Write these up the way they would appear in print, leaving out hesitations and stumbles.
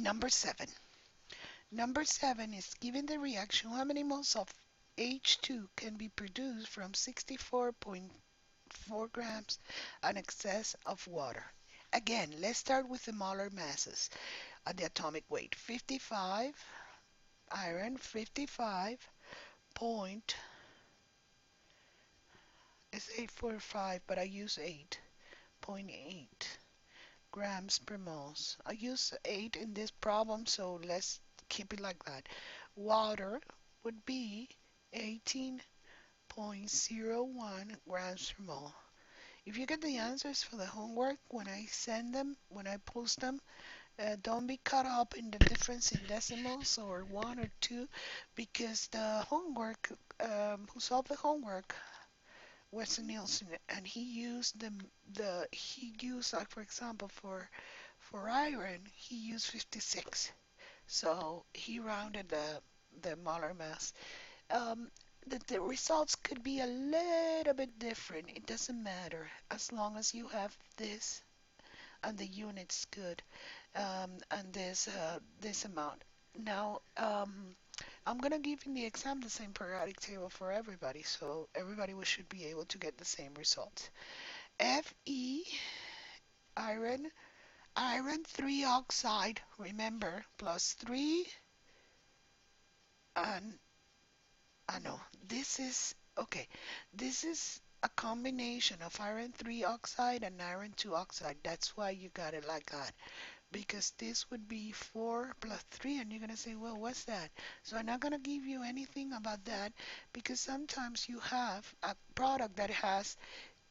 Number 7. Number 7 is given the reaction, how many moles of H2 can be produced from 64.4 grams an excess of water? Again, let's start with the molar masses at the atomic weight. 55 iron, 55 point, it's 845, but I use 8.8 grams per moles. I use 8 in this problem, so let's keep it like that. Water would be 18.01 grams per mole. If you get the answers for the homework, when I send them, when I post them, don't be caught up in the difference in decimals or 1 or 2, because the homework, who solved the homework, Wesley Nielsen, and he used, like, for example, for iron, he used 56. So he rounded the molar mass. Um, the results could be a little bit different. It doesn't matter as long as you have this and the units good, and this amount. Now, I'm gonna give in the exam the same periodic table for everybody, so everybody should be able to get the same results. Fe, iron, iron 3 oxide, remember, plus 3, and I know this is okay. This is a combination of iron 3 oxide and iron 2 oxide. That's why you got it like that. Because this would be 4 plus 3, and you're going to say, well, what's that? So I'm not going to give you anything about that, because sometimes you have a product that has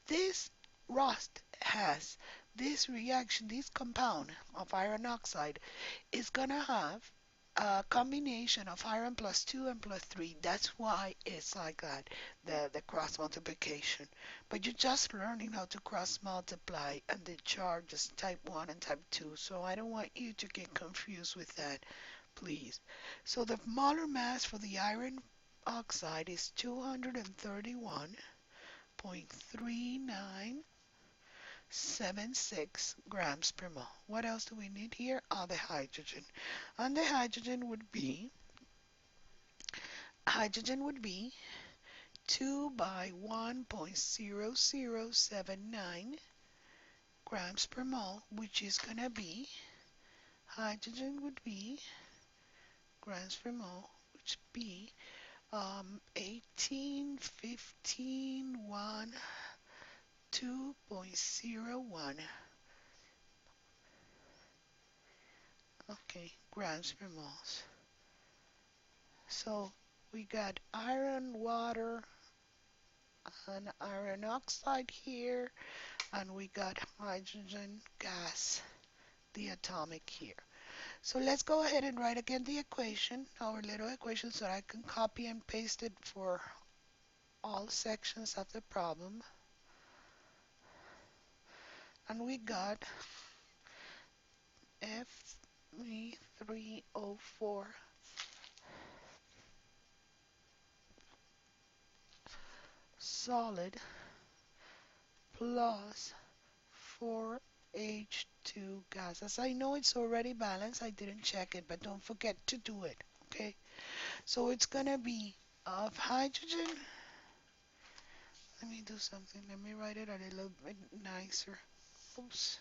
this rust, has this reaction, this compound of iron oxide is going to have a combination of iron plus 2 and plus 3. That's why it's like that, the cross multiplication. But you're just learning how to cross multiply, and the charge is type 1 and type 2. So I don't want you to get confused with that, please. So the molar mass for the iron oxide is 231.3976 grams per mole. What else do we need here? The hydrogen. And the hydrogen would be 2 by 1.0079 grams per mole, which is going to be, hydrogen would be, grams per mole, which would be 18, 15, 1, 2.01, okay, grams per moles. So we got iron, water, and iron oxide here, and we got hydrogen gas, the atomic here. So let's go ahead and write again the equation, our little equation, so I can copy and paste it for all sections of the problem. And we got Fe3O4 solid plus 4H2 gas. As I know it's already balanced, I didn't check it, but don't forget to do it, okay? So it's gonna be of hydrogen. Let me do something. Let me write it a little bit nicer. Oops.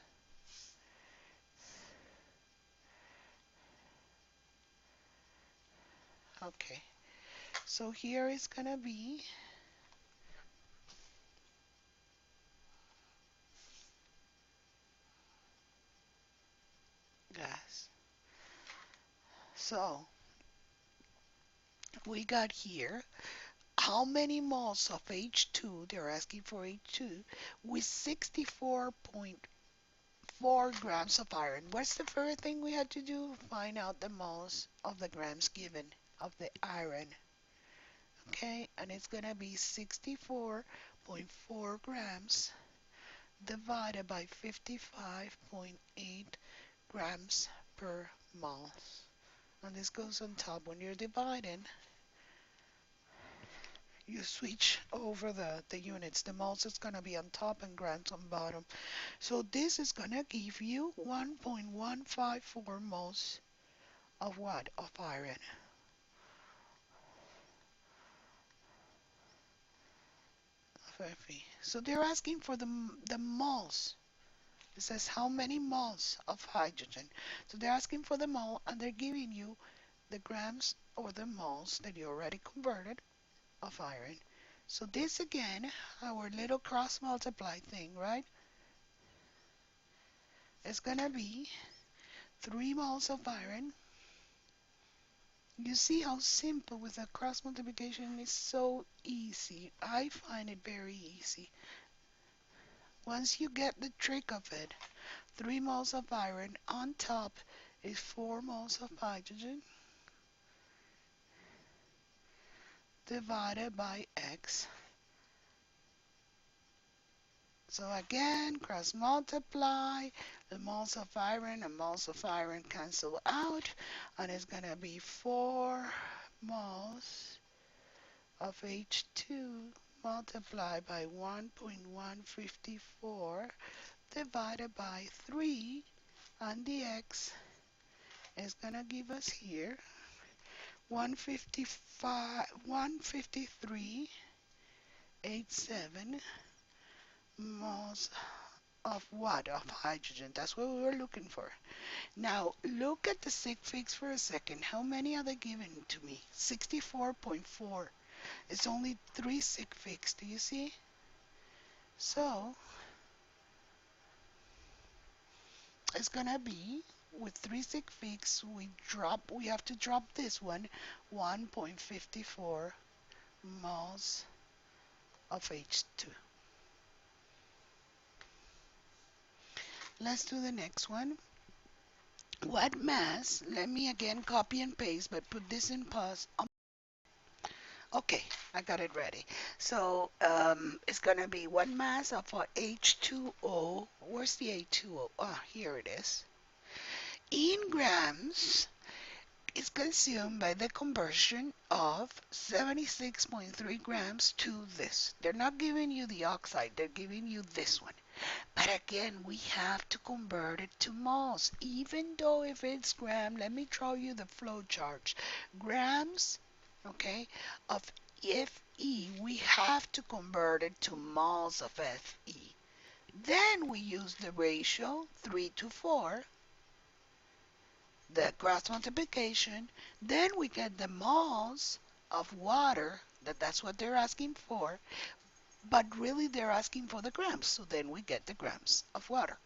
Okay. So here is gonna be gas. So we got here how many moles of H2, they're asking for H2, with 64.4 grams of iron. What's the first thing we had to do? Find out the moles of the grams given of the iron. Okay, and it's going to be 64.4 grams divided by 55.8 grams per mole. And this goes on top. When you're dividing, you switch over the units. The moles is going to be on top and grams on bottom. So this is going to give you 1.154 moles of what? Of iron. Of Fe. So they're asking for the moles. It says how many moles of hydrogen. So they're asking for the mole and they're giving you the grams or the moles that you already converted of iron. So this again, our little cross multiply thing, right? It's gonna be 3 moles of iron. You see how simple with a cross multiplication is so easy. I find it very easy. Once you get the trick of it, 3 moles of iron on top is 4 moles of hydrogen divided by X. So again, cross multiply, the moles of iron and moles of iron cancel out, and it's going to be 4 moles of H2 multiplied by 1.154 divided by 3, and the X is going to give us here 153.87 moles of what? Of hydrogen. That's what we were looking for. Now, look at the sig figs for a second. How many are they giving to me? 64.4. It's only 3 sig figs. Do you see? So, it's going to be, with 3 sig figs, we have to drop this one, 1.54 moles of H2. Let's do the next one. What mass, let me again copy and paste, but put this in pause. Okay, I got it ready. So it's going to be what mass of our H2O, where's the H2O? Ah, here it is. In grams is consumed by the conversion of 76.3 grams to this. They're not giving you the oxide, they're giving you this one. But again, we have to convert it to moles. Even though if it's gram, let me draw you the flow chart. Grams, okay, of Fe, we have to convert it to moles of Fe. Then we use the ratio 3 to 4, the cross multiplication. Then we get the moles of water, that's what they're asking for. But really they're asking for the grams, so then we get the grams of water.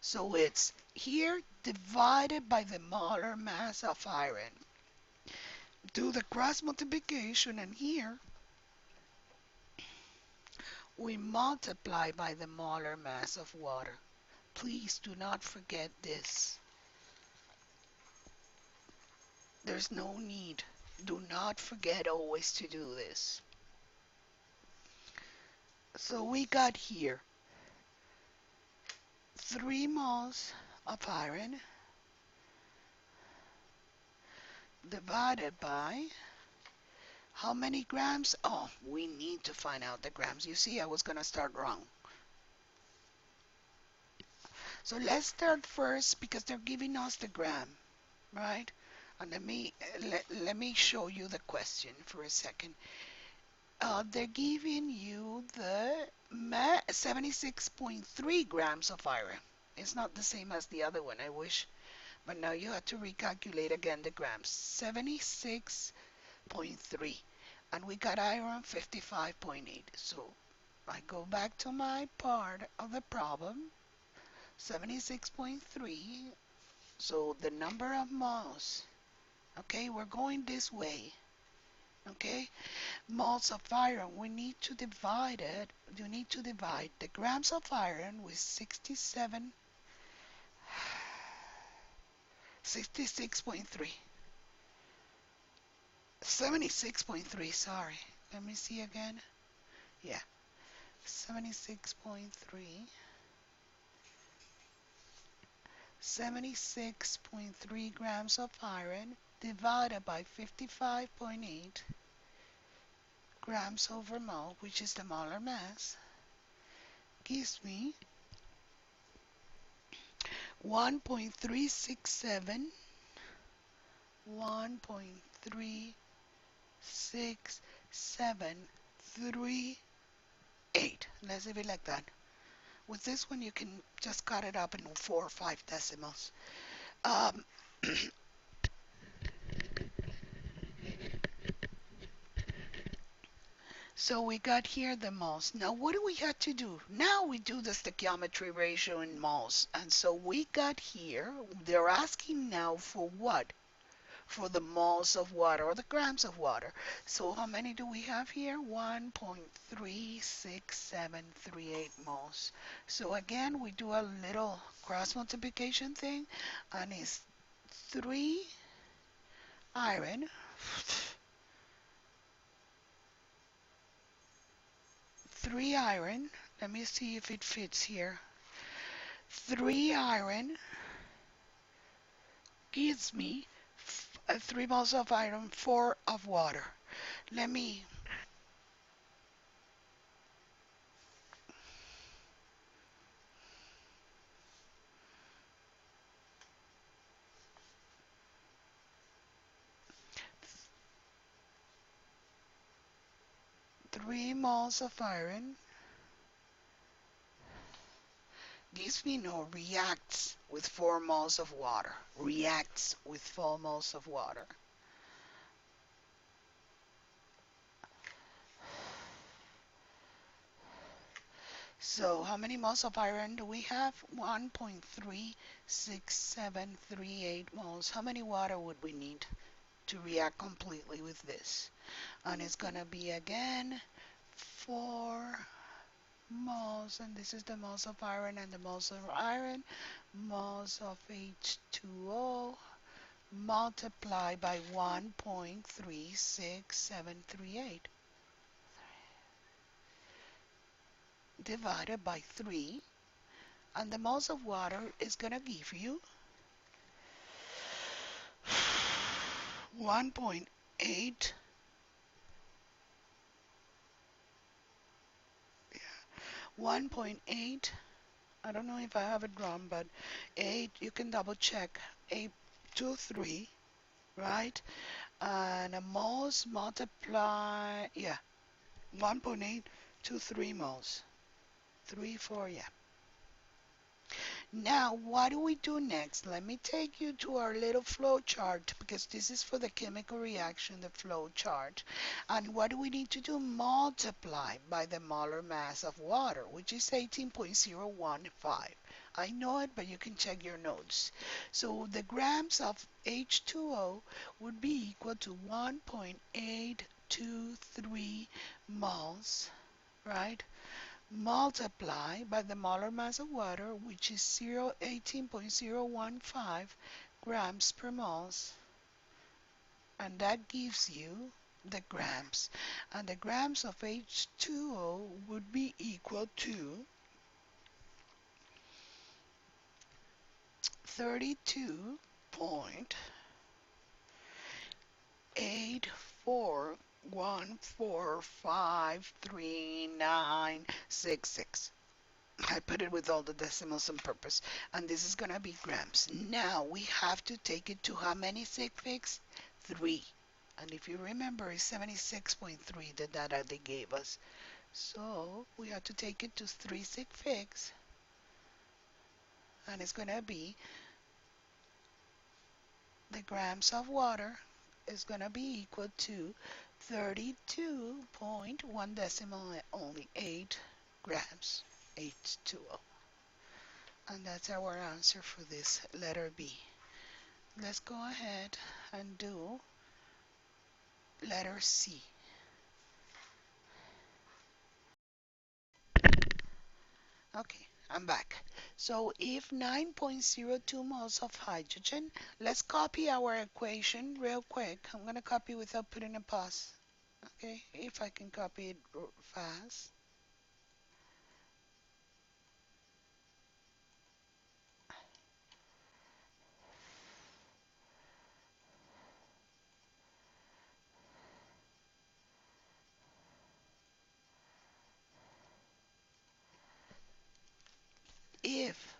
So it's here divided by the molar mass of iron. Do the cross multiplication, and here we multiply by the molar mass of water. Please do not forget this. There's no need. Do not forget always to do this. So we got here 3 moles of iron divided by how many grams? Oh, we need to find out the grams. You see, I was going to start wrong. So let's start first because they're giving us the gram, right? And let me show you the question for a second. They're giving you the 76.3 grams of iron. It's not the same as the other one, I wish. But now you have to recalculate again the grams. 76.3. And we got iron 55.8. So I go back to my part of the problem. 76.3. So the number of moles. Okay, we're going this way. Okay, moles of iron, we need to divide it. You need to divide the grams of iron with 66.3. 76.3, sorry. Let me see again. Yeah, 76.3. 76.3 grams of iron divided by 55.8 grams over mole, which is the molar mass, gives me 1.367 1.367338. Let's leave it like that. With this one, you can just cut it up in 4 or 5 decimals. Um, so we got here the moles. Now, what do we have to do? Now we do the stoichiometry ratio in moles. And so we got here, they're asking now for what? For the moles of water or the grams of water. So how many do we have here? 1.36738 moles. So again, we do a little cross multiplication thing, and it's 3 iron, 3 iron. Let me see if it fits here. 3 iron gives me 3 moles of iron, 4 of water. Let me 3 moles of iron gives me no reacts with 4 moles of water. Reacts with 4 moles of water. So how many moles of iron do we have? 1.36738 moles. How many water would we need to react completely with this? And it's going to be again 4 moles, and this is the moles of iron and the moles of iron, moles of H2O multiplied by 1.36738 divided by 3, and the moles of water is going to give you 1.8, 1.8, I don't know if I have it wrong, but 8, you can double check, 823, right? And a moles multiply, yeah, 1.823 moles. 3, 4, yeah. Now, what do we do next? Let me take you to our little flow chart, because this is for the chemical reaction, the flow chart. And what do we need to do? Multiply by the molar mass of water, which is 18.015. I know it, but you can check your notes. So the grams of H2O would be equal to 1.823 moles, right? Multiply by the molar mass of water, which is 18.015 grams per moles, and that gives you the grams. And the grams of H2O would be equal to 32.8414539966. I put it with all the decimals on purpose. And this is going to be grams. Now we have to take it to how many sig figs? 3. And if you remember, it's 76.3, the data they gave us. So we have to take it to 3 sig figs. And it's going to be the grams of water is going to be equal to 32.1 decimal only 8 grams H2O. And that's our answer for this letter B. Let's go ahead and do letter C. Okay, I'm back. So if 9.02 moles of hydrogen, let's copy our equation real quick. I'm going to copy without putting a pause. Okay, if I can copy it fast. If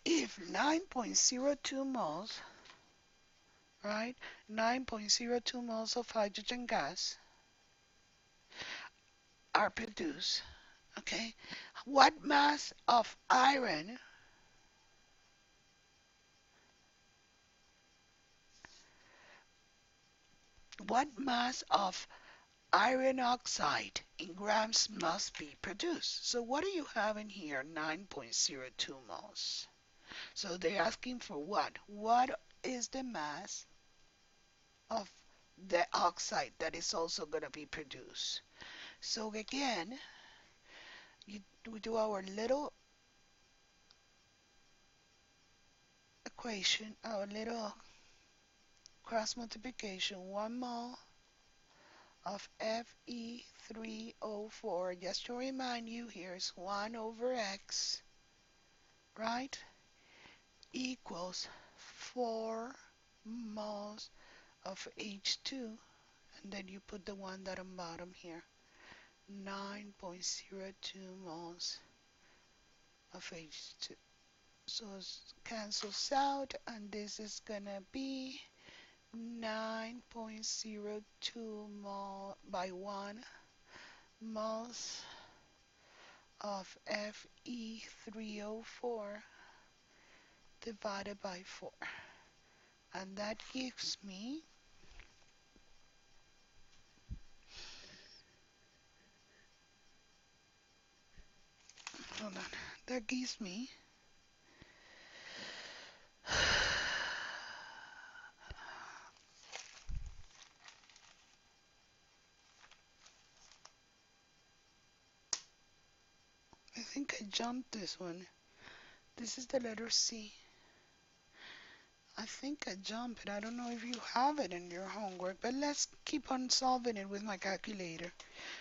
If 9.02 moles, right, 9.02 moles of hydrogen gas are produced, okay, what mass of iron, what mass of iron oxide in grams must be produced? So what do you have in here? 9.02 moles. So they're asking for what? What is the mass of the oxide that is also going to be produced? So again, we do our little equation, our little cross multiplication. 1 mole of Fe3O4, just to remind you, here's 1 over x, right, equals 4 moles of H2, and then you put the one that on bottom here, 9.02 moles of H2. So it cancels out, and this is gonna be 9.02 mole by 1 moles of Fe3O4 divided by 4. And that gives me, hold on, that gives me I think I jumped this one. This is the letter C. I think I jumped it. I don't know if you have it in your homework, but let's keep on solving it with my calculator.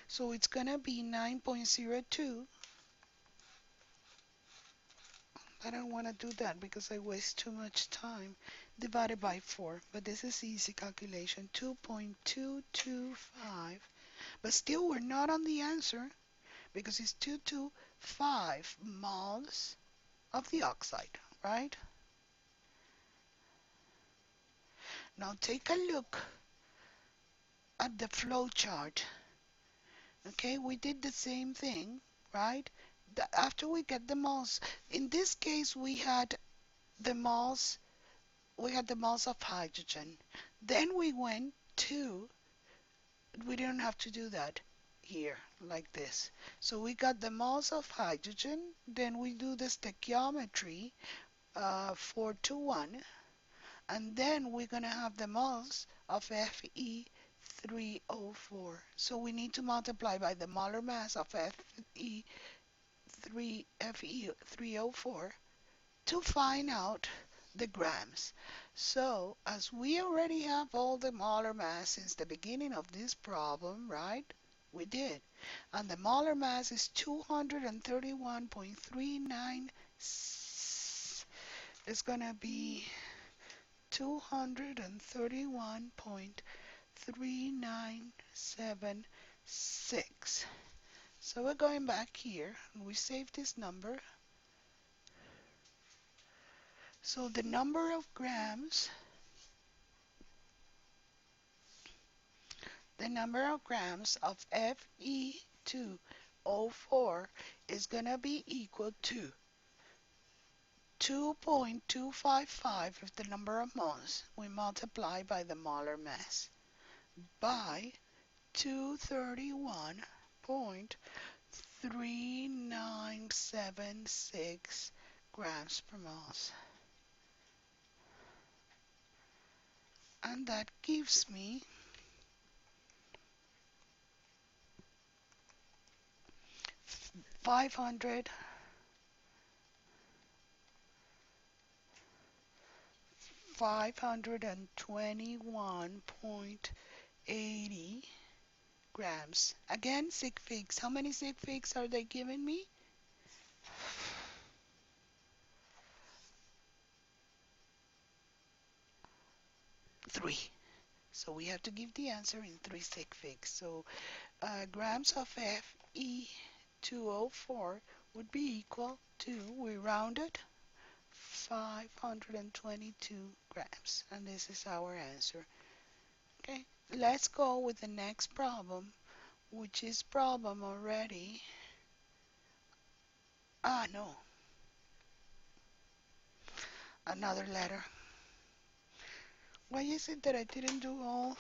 So it's gonna be 9.02. I don't want to do that because I waste too much time. Divided by 4. But this is easy calculation. 2.225. But still we're not on the answer because it's 225 moles of the oxide, right? Now take a look at the flow chart. Okay, we did the same thing, right? After we get the moles, in this case the moles, we had the moles of hydrogen. Then we didn't have to do that here like this. So we got the moles of hydrogen, then we do the stoichiometry 4 to 1, and then we're going to have the moles of Fe3O4. So we need to multiply by the molar mass of Fe3O4 to find out the grams. So as we already have all the molar mass since the beginning of this problem, right? We did. And the molar mass is 231.39. It's going to be 231.3976. So we're going back here and we save this number. So the number of grams of Fe2O4 is going to be equal to 2.255 if the number of moles we multiply by the molar mass by 231.3976 grams per moles. And that gives me 500 521.80 grams. Again, sig figs. How many sig figs are they giving me? 3. So we have to give the answer in 3 sig figs. So grams of Fe2O4 would be equal to, we rounded, 522 grams. And this is our answer. Okay, let's go with the next problem, which is problem already. No, another letter. Why is it that I didn't do all?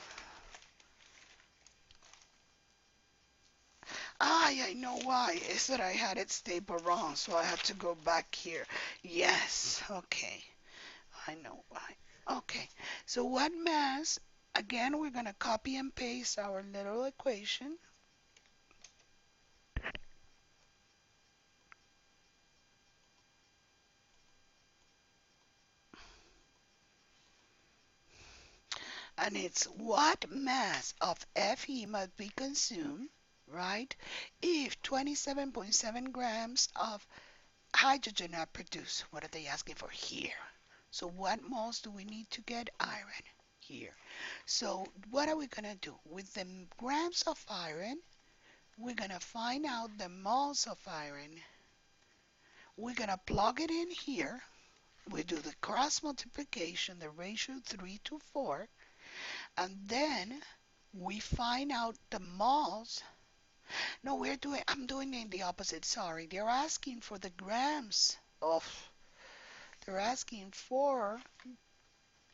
I know why. It's that I had it stapled wrong, so I had to go back here. Yes, okay. I know why. Okay, so what mass? Again, we're going to copy and paste our little equation. And it's what mass of Fe must be consumed, right, if 27.7 grams of hydrogen are produced. What are they asking for here? So what moles do we need to get iron here? So what are we going to do? With the grams of iron, we're going to find out the moles of iron. We're going to plug it in here. We do the cross multiplication, the ratio 3 to 4, and then we find out the moles. No, I'm doing it in the opposite, sorry. They're asking for the grams of, they're asking for,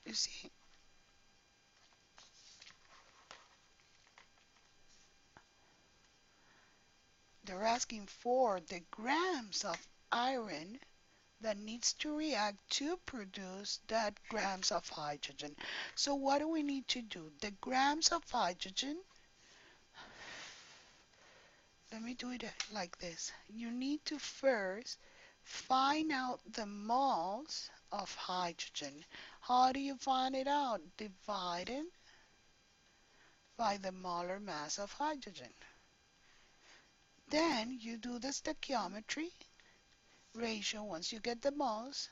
you see, they're asking for the grams of iron that needs to react to produce that grams of hydrogen. So what do we need to do? The grams of hydrogen, let me do it like this. You need to first find out the moles of hydrogen. How do you find it out? Divided by the molar mass of hydrogen. Then you do the stoichiometry ratio once you get the moles,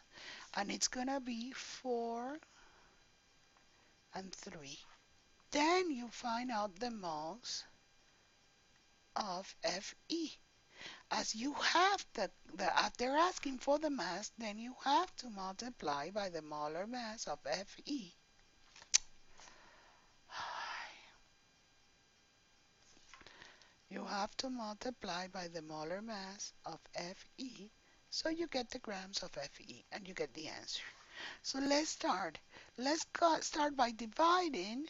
and it's going to be 4 and 3. Then you find out the moles of Fe. As you have they're asking for the mass, then you have to multiply by the molar mass of Fe. You have to multiply by the molar mass of Fe, so you get the grams of Fe, and you get the answer. So let's start. Start by dividing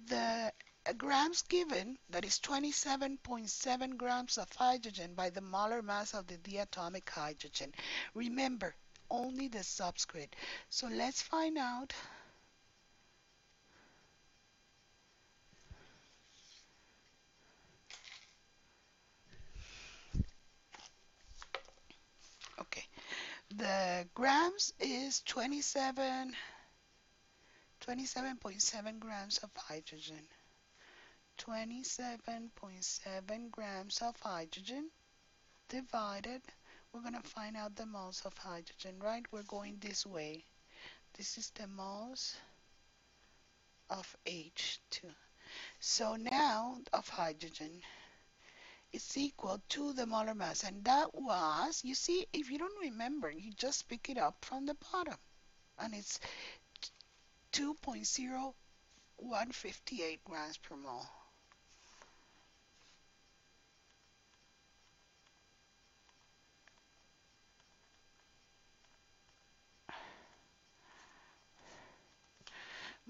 the grams given, that is 27.7 grams of hydrogen, by the molar mass of the diatomic hydrogen. Remember, only the subscript. So let's find out. Okay, the grams is 27.7 grams of hydrogen. 27.7 grams of hydrogen divided, we're going to find out the moles of hydrogen, right? We're going this way. This is the moles of H2. So now of hydrogen is equal to the molar mass. And that was, you see, if you don't remember, you just pick it up from the bottom. And it's 2.0158 grams per mole.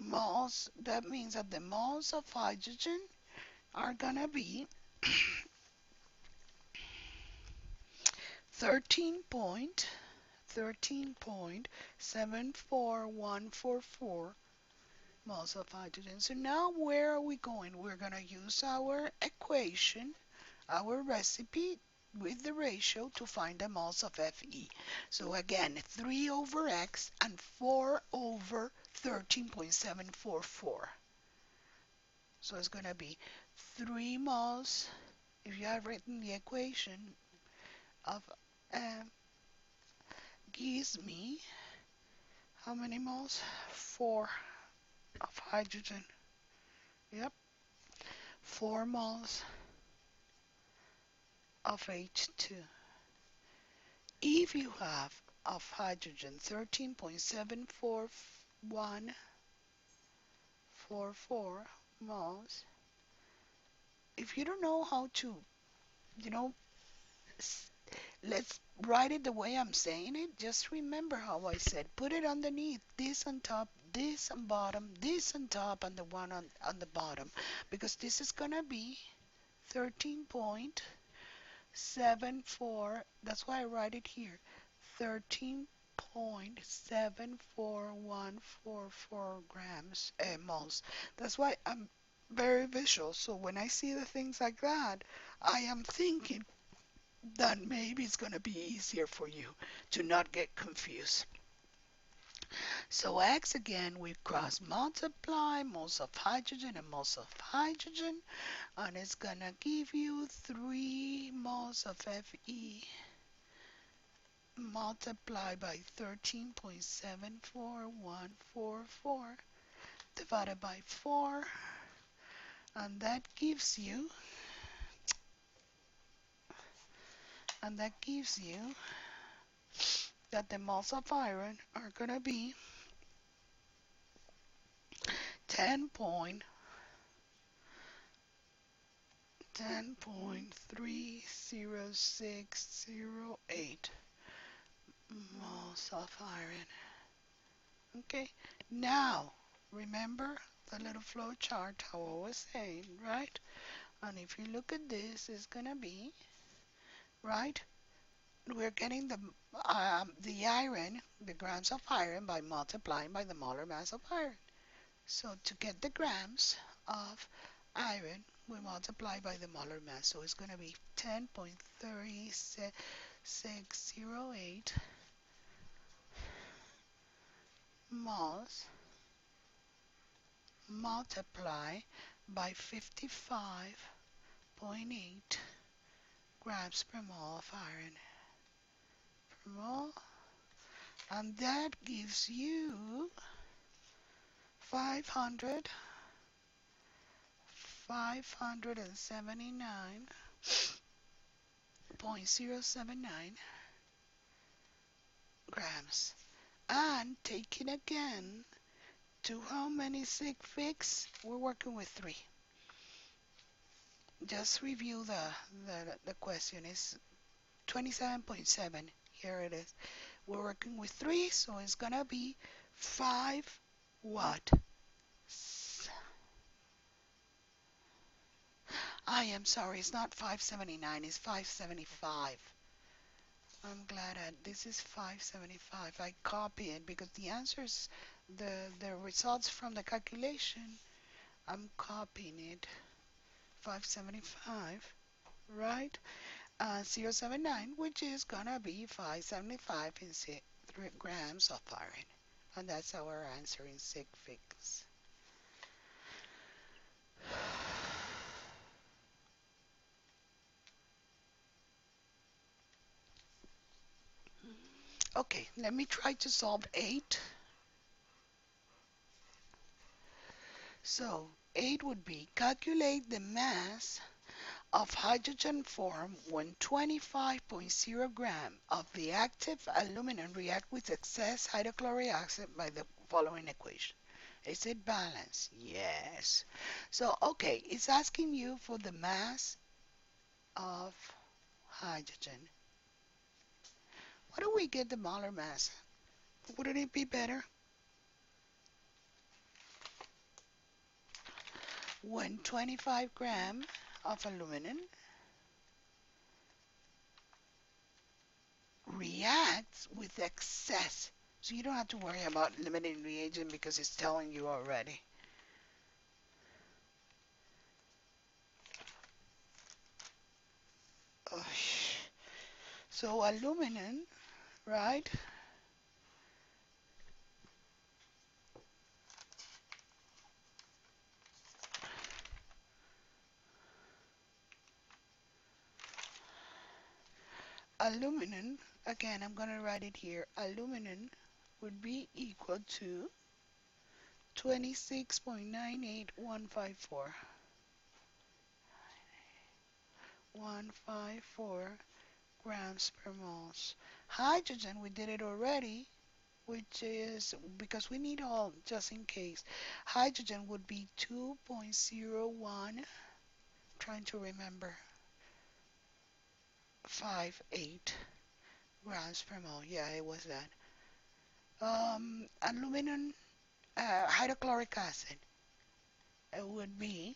Moles, that means that the moles of hydrogen are gonna be 13.74144 moles of hydrogen. So now where are we going? We're gonna use our equation, our recipe with the ratio to find the moles of Fe. So again, 3 over x and 4 over 13.744. So it's going to be 3 moles, if you have written the equation, of gives me how many moles? 4 of hydrogen. Yep, 4 moles of H2. If you have of hydrogen, 13.74144 moles. If you don't know how to, you know, let's write it the way I'm saying it. Just remember how I said, put it underneath, this on top, this on bottom, this on top, and the one on the bottom. Because this is going to be 13.74. That's why I write it here. 13.74144 grams, moles. That's why I'm very visual. So when I see the things like that, I am thinking that maybe it's going to be easier for you to not get confused. So X again, we cross multiply moles of hydrogen and moles of hydrogen, and it's going to give you 3 moles of Fe multiplied by 13.74144 divided by 4, and that gives you that the moles of iron are going to be 10.30608 moles of iron. Okay, now remember the little flow chart how I was saying, right? And if you look at this, it's gonna be, right? We're getting the iron, the grams of iron by multiplying by the molar mass of iron. So to get the grams of iron, we multiply by the molar mass. So it's going to be 10.3608 moles multiply by 55.8 grams per mole of iron per mole. And that gives you 500 579.079 grams. And taking again to how many sig figs? We're working with 3. Just review the question. It's 27.7. Here it is. We're working with 3, so it's gonna be 5 what? I am sorry, it's not 579, it's 575. I'm glad this is 575. I copy it because the answers, the results from the calculation, I'm copying it. 575, right? 079, which is gonna be 575 in 3 grams of iron. And that's our answer in sig figs. Okay, let me try to solve 8. So 8 would be calculate the mass of hydrogen formed when 25.0 gram of the active aluminum react with excess hydrochloric acid by the following equation. Is it balanced? Yes. So, okay, it's asking you for the mass of hydrogen. Why don't we get the molar mass? Wouldn't it be better? When 25 gram of aluminum reacts with excess. So you don't have to worry about limiting reagent because it's telling you already. So aluminum, right? Aluminum, again, I'm going to write it here. Aluminum would be equal to 26.98154. 154 grams per moles. Hydrogen, we did it already, which is because we need all just in case. Hydrogen would be 2.01, trying to remember, 58 grams per mole. Yeah, it was that. Aluminum hydrochloric acid, it would be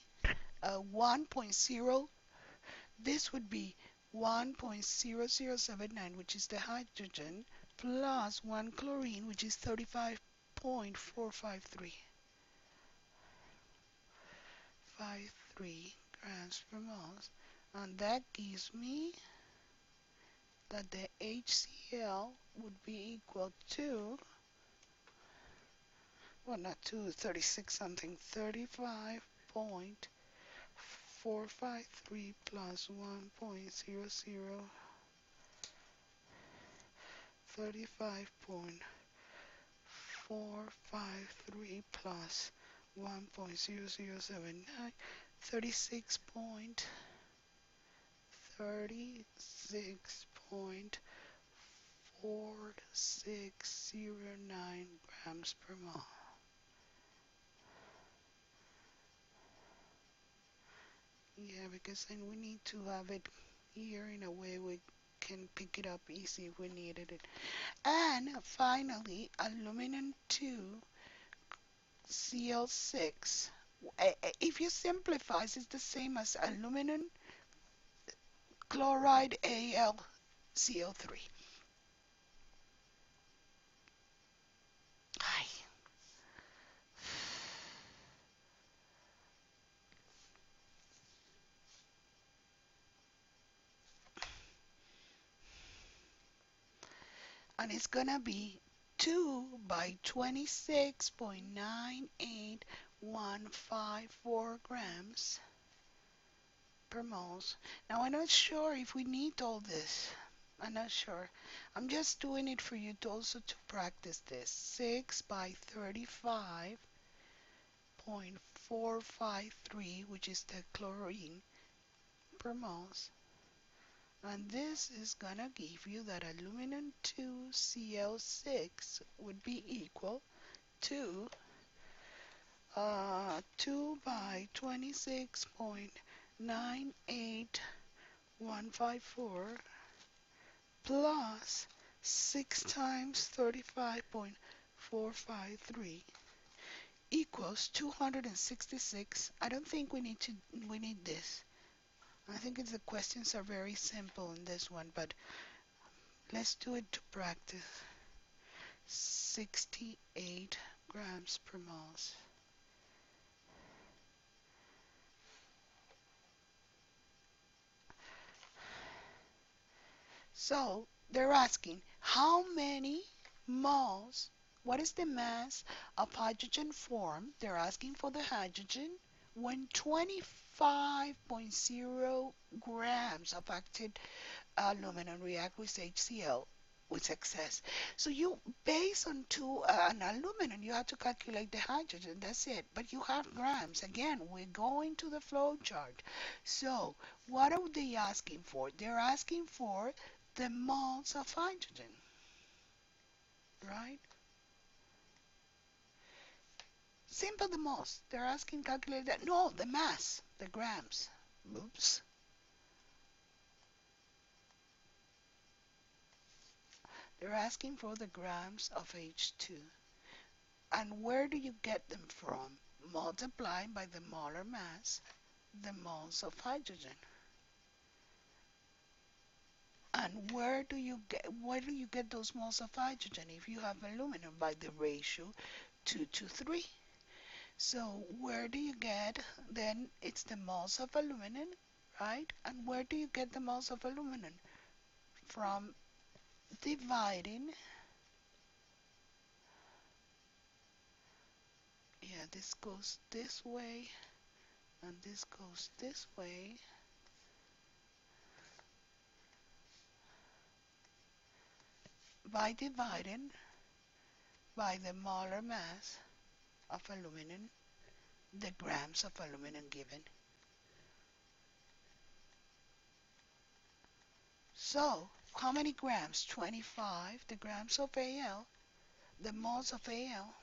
1.0. This would be 1.0079, which is the hydrogen, plus 1 chlorine, which is 35.453. 53 grams per mole. And that gives me that the HCl would be equal to, well, not to 36 something, 35.453 plus 1.00, 35.453 plus 1.0079, 36.4609 grams per mole. Yeah, because then we need to have it here in a way we can pick it up easy if we needed it. And finally, aluminum 2 Cl6. If you simplify, it's the same as aluminum chloride AlCO3. Ay. And it's gonna be 2 by 26.98154 grams per moles. Now I'm not sure if we need all this. I'm not sure. I'm just doing it for you to also to practice this. 6 by 35.453, which is the chlorine per moles. And this is gonna give you that aluminum 2Cl6 would be equal to 2 by 26.98154 plus 6 times 35.453 equals 266. I don't think we need this. I think the questions are very simple in this one, but let's do it to practice. 68 grams per moles. So they're asking how many moles, what is the mass of hydrogen formed? They're asking for the hydrogen when 25.0 grams of active aluminum react with HCl with excess. So you, based on an aluminum, you have to calculate the hydrogen. That's it. But you have grams. Again, we're going to the flow chart. So what are they asking for? They're asking for the moles of hydrogen, right? Simple the moles. They're asking calculate that. No, the mass, the grams. Oops. They're asking for the grams of H2. And where do you get them from? Multiplying by the molar mass, the moles of hydrogen. And where do you get those moles of hydrogen if you have aluminum? By the ratio 2 to 3. So where do you get, then it's the moles of aluminum, right? And where do you get the moles of aluminum? From dividing, yeah, this goes this way, and this goes this way. By dividing by the molar mass of aluminum, the grams of aluminum given. So how many grams? 25, the grams of Al, the moles of Al.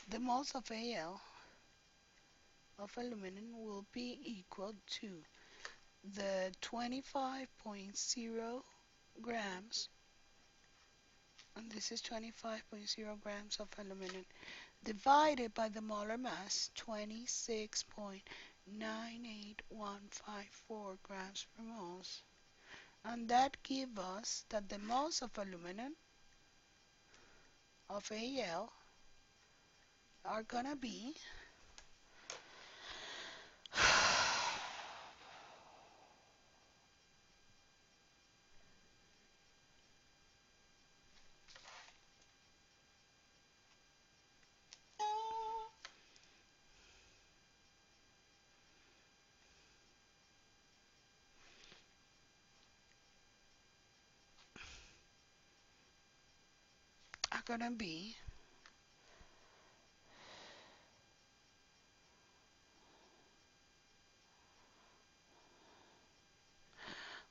The moles of Al of aluminum will be equal to the 25.0 grams, and this is 25.0 grams of aluminum, divided by the molar mass, 26.98154 grams per moles. And that gives us that the moles of aluminum of Al are gonna be are gonna be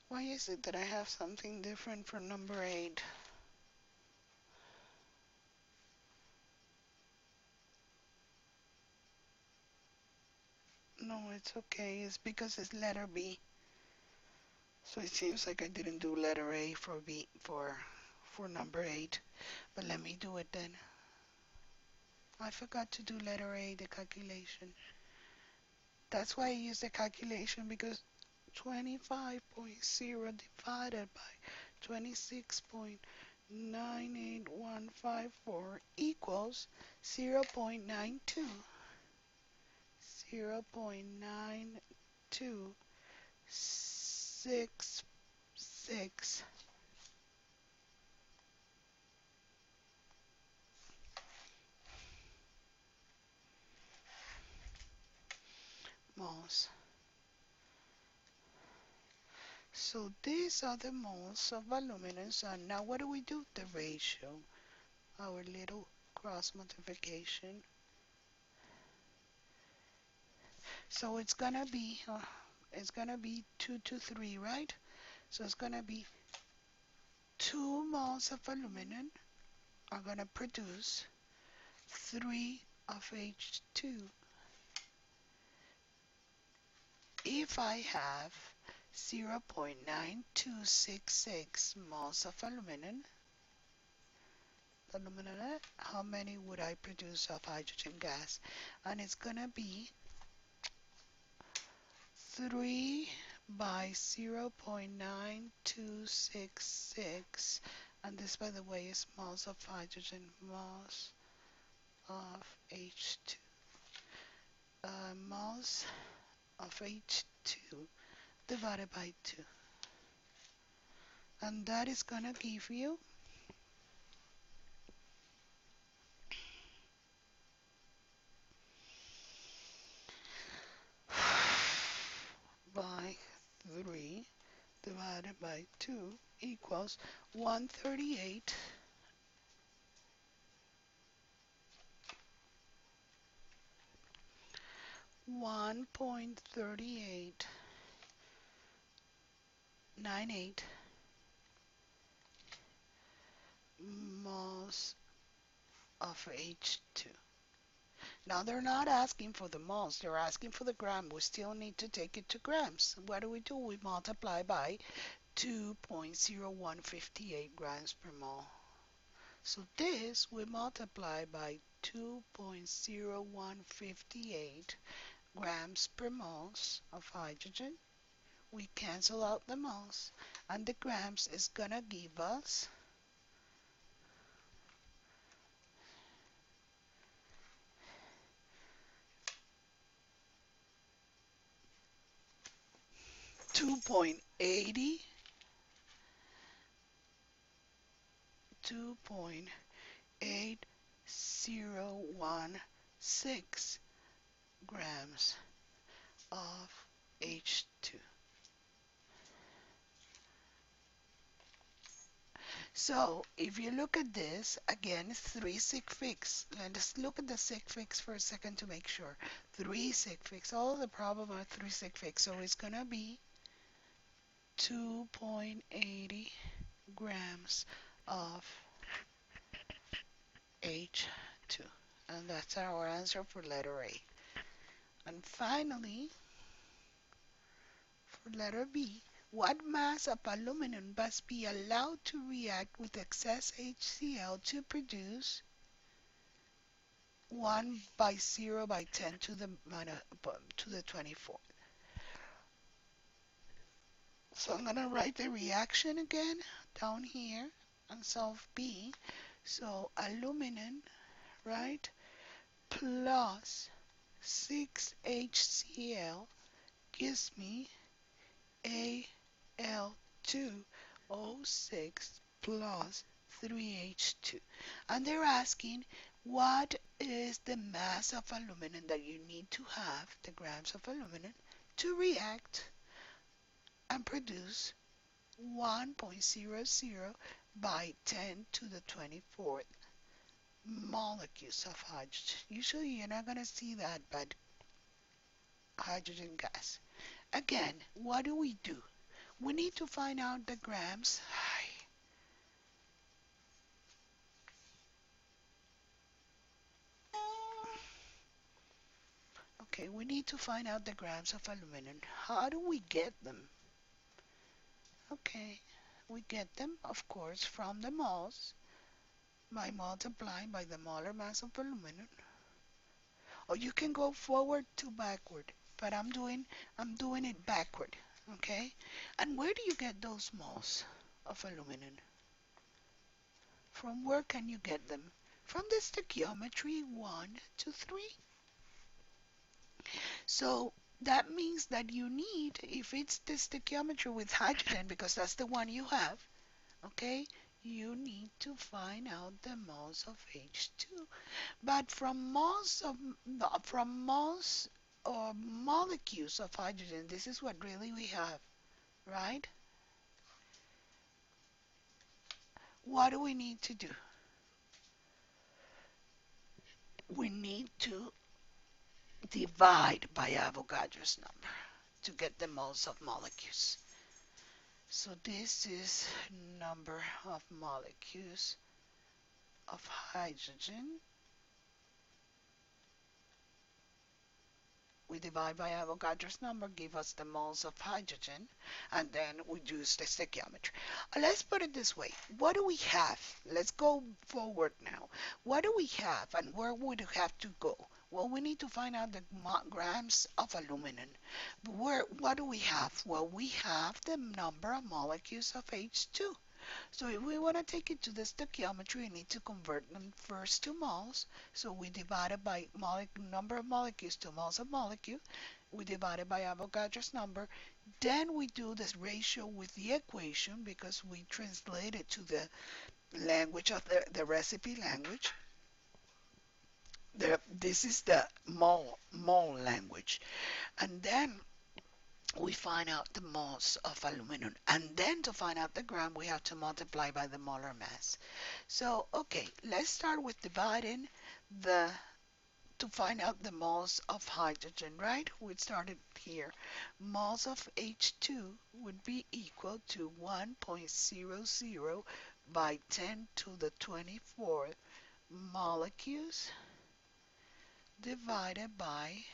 why is it that I have something different for number 8? No, it's okay. It's because it's letter B. So it seems like I didn't do letter A for B for number 8. But let me do it then. I forgot to do letter A, the calculation. That's why I use the calculation, because 25.0 divided by 26.98154 equals 0.92. 0.9266 moles. So these are the moles of aluminum. And now what do? The ratio, our little cross multiplication. So it's gonna be 2 to 3, right? So it's gonna be 2 moles of aluminum are gonna produce 3 of H2. If I have 0.9266 moles of aluminum, how many would I produce of hydrogen gas? And it's gonna be 3 by 0.9266, and this, by the way, is moles of hydrogen, moles of H2, moles of H2 divided by 2. And that is gonna give you by 3 divided by 2 equals 138 1.3898 moles of H2. Now they're not asking for the moles, they're asking for the gram. We still need to take it to grams. What do? We multiply by 2.0158 grams per mole. So this we multiply by 2.0158 grams per moles of hydrogen. We cancel out the moles, and the grams is gonna give us 2.80 2.8016 grams of H2. So if you look at this, again, 3 sig figs. Let's look at the sig figs for a second to make sure. 3 sig figs. All the problem are 3 sig figs. So it's going to be 2.80 grams of H2. And that's our answer for letter A. And finally, for letter B, what mass of aluminum must be allowed to react with excess HCl to produce 1 by 0 by 10 to the 24th? So I'm going to write the reaction again down here and solve B. So aluminum, right, plus 6HCl gives me Al2O6 plus 3H2. And they're asking what is the mass of aluminum that you need to have, the grams of aluminum, to react and produce 1.00 by 10 to the 24th molecules of hydrogen. Usually you're not going to see that, but hydrogen gas. Again, what do? We need to find out the grams. Okay, we need to find out the grams of aluminum. How do we get them? Okay, we get them, of course, from the moles by multiplying by the molar mass of aluminum. Or you can go forward to backward, but I'm doing it backward. Okay? And where do you get those moles of aluminum? From where can you get them? From the stoichiometry 1 to 3. So that means that you need, if it's the stoichiometry with hydrogen, because that's the one you have, okay, you need to find out the moles of H2. But from moles or molecules of hydrogen, this is what really we have, right? What do we need to do? We need to divide by Avogadro's number to get the moles of molecules. So this is number of molecules of hydrogen. We divide by Avogadro's number, give us the moles of hydrogen, and then we use the stoichiometry. Let's put it this way. What do we have? Let's go forward now. What do we have and where would we have to go? Well, we need to find out the grams of aluminum. What do we have? Well, we have the number of molecules of H2. So if we want to take it to the stoichiometry, we need to convert them first to moles. So we divide it by number of molecules to moles of molecule. We divide it by Avogadro's number. Then we do this ratio with the equation because we translate it to the language of the recipe language. This is the mole language. And then we find out the moles of aluminum. And then to find out the gram, we have to multiply by the molar mass. So, okay, let's start with dividing to find out the moles of hydrogen, right? We started here. Moles of H2 would be equal to 1.00 by 10 to the 24th molecules divided by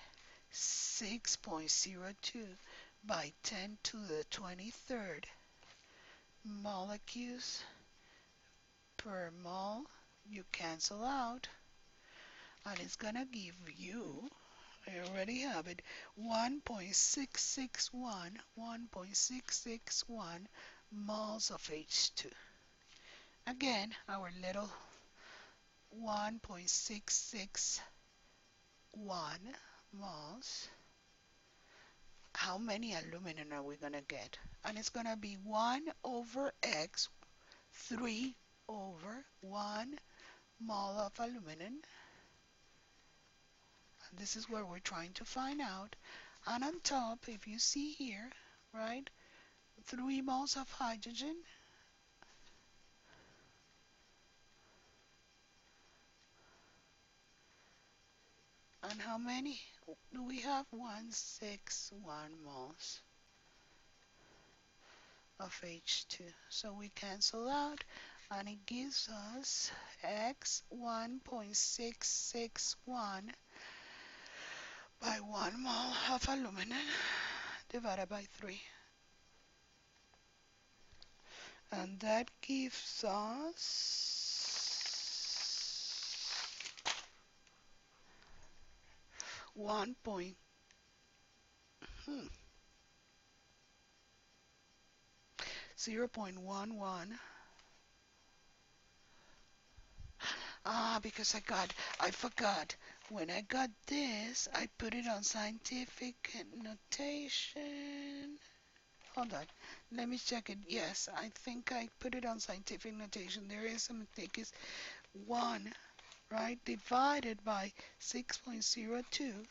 6.02 by 10 to the 23rd molecules per mole. You cancel out, and it's gonna give you, I already have it, 1.661 moles of H2. Again, our little 1.661 moles. How many aluminum are we going to get? And it's going to be 1 over x, 3 over 1 mole of aluminum. And this is what we're trying to find out. And on top, if you see here, right, 3 moles of hydrogen And how many do we have? 161 moles of H2. So we cancel out, and it gives us X 1.661 by 1 mole of aluminum divided by 3. And that gives us 1 point, 0.11. Because I forgot. When I got this, I put it on scientific notation. Hold on. Let me check it. Yes, I think I put it on scientific notation. There is a mistake. It's 1, right, divided by 6.02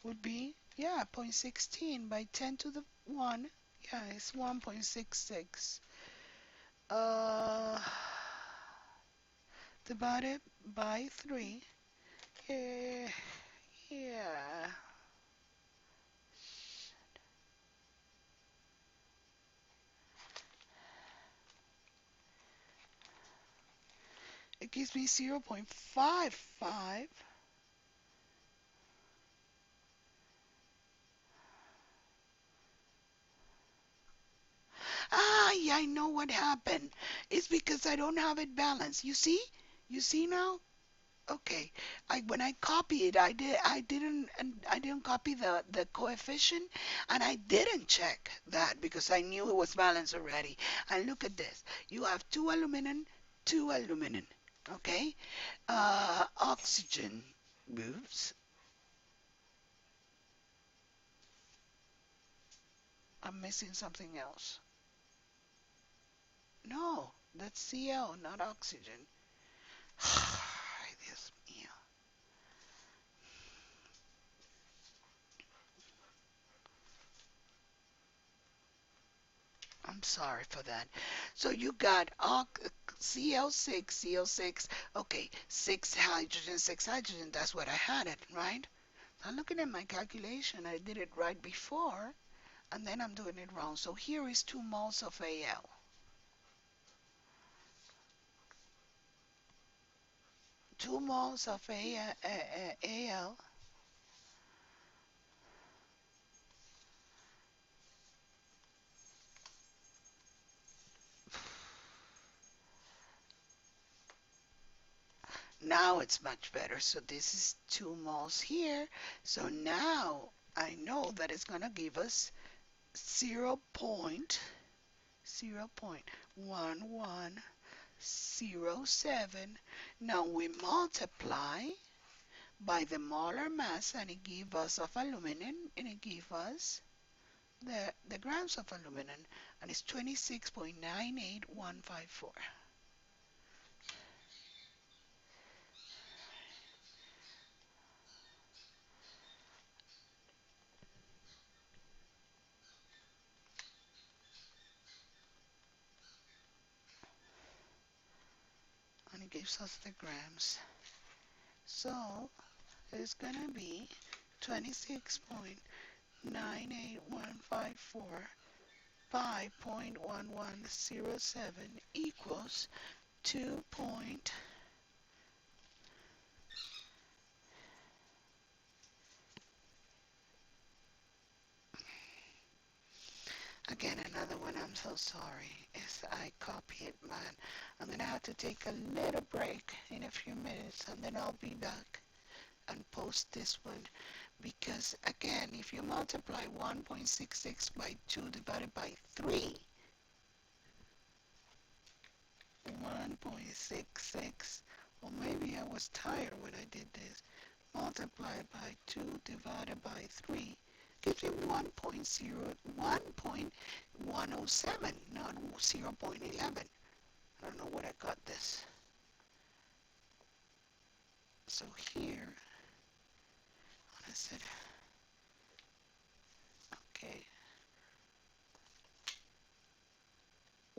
would be, yeah, 0.16 by 10 to the 1. Yeah, it's 1.66. Uh, divided by 3. Yeah, yeah. It gives me 0.55. Yeah, I know what happened. It's because I don't have it balanced. You see? You see now? Okay. When I copy it, I didn't copy the coefficient, and I didn't check that because I knew it was balanced already. And look at this. You have 2 aluminum, 2 aluminum. Okay? Oxygen moves. I'm missing something else. No, that's Cl, not oxygen. Dios mío. I'm sorry for that. So you got Cl6, Cl6. Okay, 6 hydrogen, 6 hydrogen. That's what I had it, right? I'm looking at my calculation. I did it right before, and then I'm doing it wrong. So here is 2 moles of Al. 2 moles of Al. Now it's much better. So this is 2 moles here. So now I know that it's going to give us 0.1107. Now we multiply by the molar mass, and it gives us of aluminum, and it gives us the grams of aluminum, and it's 26.98154. And it gives us the grams. So it's gonna be 26.98154 by 0.1107 equals 2. Again, another one, I'm so sorry. Is I copy it, man. I'm gonna have to take a little break in a few minutes, and then I'll be back and post this one. Because again, if you multiply 1.66 by 2 divided by 3, 1.66, or maybe I was tired when I did this, multiplied by 2 divided by 3 gives you 1.107, not 0.11. I don't know where I got this. So here, I said, okay,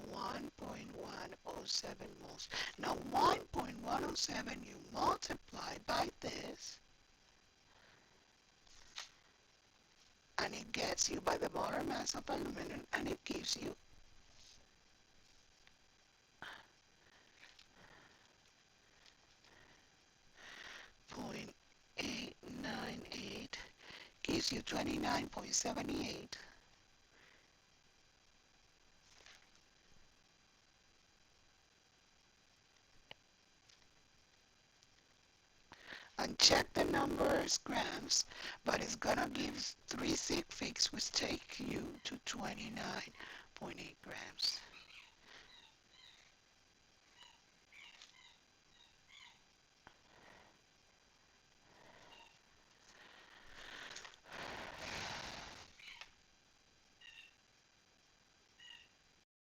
1.107 moles. Now 1.107 you multiply by this, and it gets you by the molar mass of aluminum, and it gives you 0.898, gives you 29.78. And check the numbers grams, but it's gonna give 3 sig figs, which take you to 29.8 grams.